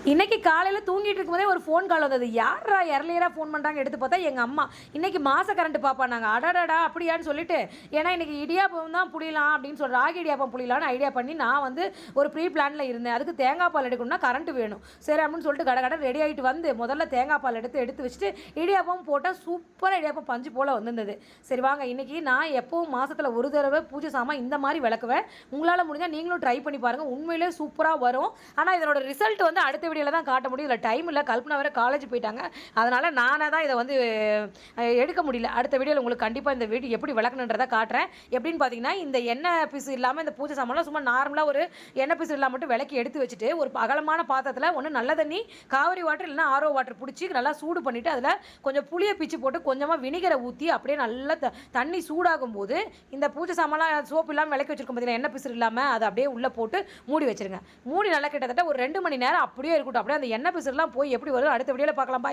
இன்னைக்கு காலையில் தூங்கிட்டு இருக்கும்போதே ஒரு ஃபோன் கால் வந்தது. யாரா எர்லியராக ஃபோன் பண்ணுறாங்க எடுத்து பார்த்தா எங்கள் அம்மா. இன்னைக்கு மாத கரண்ட் பாப்பா நாங்கள். அடடடா அப்படியான்னு சொல்லிட்டு, ஏன்னா இன்னைக்கு இடியாப்பம் தான் புளியலாம் அப்படின்னு சொல்லி ராகி இடியாப்பம் புளியலான்னு ஐடியா பண்ணி நான் வந்து ஒரு ப்ரீ பிளானில் இருந்தேன். அதுக்கு தேங்காய் பால் எடுக்கணும்னா கரண்ட் வேணும். சரி அப்படின்னு சொல்லிட்டு கடை ரெடி ஆகிட்டு வந்து முதல்ல தேங்காய் பால் எடுத்து வச்சுட்டு இடியாப்பம் போட்டால் சூப்பராக இடியாப்பம் பஞ்சு போல் வந்திருந்தது. சரி வாங்க இன்னைக்கு நான் எப்பவும் மாதத்தில் ஒரு தடவை பூஜை சாமான் இந்த மாதிரி விளக்குவேன். உங்களால் முடிஞ்சால் நீங்களும் ட்ரை பண்ணி பாருங்கள். உண்மையிலே சூப்பராக வரும். ஆனால் இதனோட ரிசல்ட் வந்து அடுத்த வீடியோவில் தான் காட்ட முடியும். இல்லை டைம் இல்லை, கல்பனா வேறு காலேஜ் போயிட்டாங்க. அதனால் நானே தான் இதை வந்து எடுக்க முடியல. அடுத்த வீடியோவில் உங்களுக்கு கண்டிப்பாக இந்த வீடியோ எப்படி விளக்கணுன்றதை காட்டுறேன். எப்படின்னு பார்த்தீங்கன்னா, இந்த எண்ணெய் பீஸ் இல்லாமல் இந்த பூஜை சாமான்லாம் சும்மா நார்மலாக ஒரு எண்ணெய் பீஸ் இல்லாமல் மட்டும் விளக்கி எடுத்து வச்சுட்டு ஒரு அகலமான பாத்திரத்தில் ஒன்று நல்ல தண்ணி காவிரி வாட்டர் இல்லைனா ஆரோ வாட்டர் பிடிச்சி நல்லா சூடு பண்ணிவிட்டு அதில் கொஞ்சம் புளியை பிச்சு போட்டு கொஞ்சமாக வினிகரை ஊற்றி அப்படியே நல்லா தண்ணி சூடாகும் போது இந்த பூஜை சாமான்லாம் சோப்பு இல்லாமல் விளக்கி வச்சிருக்கோம் பார்த்தீங்கன்னா, எண்ணெய் பீஸ் இல்லாமல் அதை அப்படியே உள்ளே போட்டு மூடி வச்சிருங்க. மூடி நல்லா கிட்டத்தட்ட ஒரு 2 மணி நேரம் அப்படியே இருக்கட்டும். அப்படியே அந்த எண்ணெய் பிசுலாம் போய் எப்படி வருது அடுத்த வீடியோவில் பார்க்கலாம்.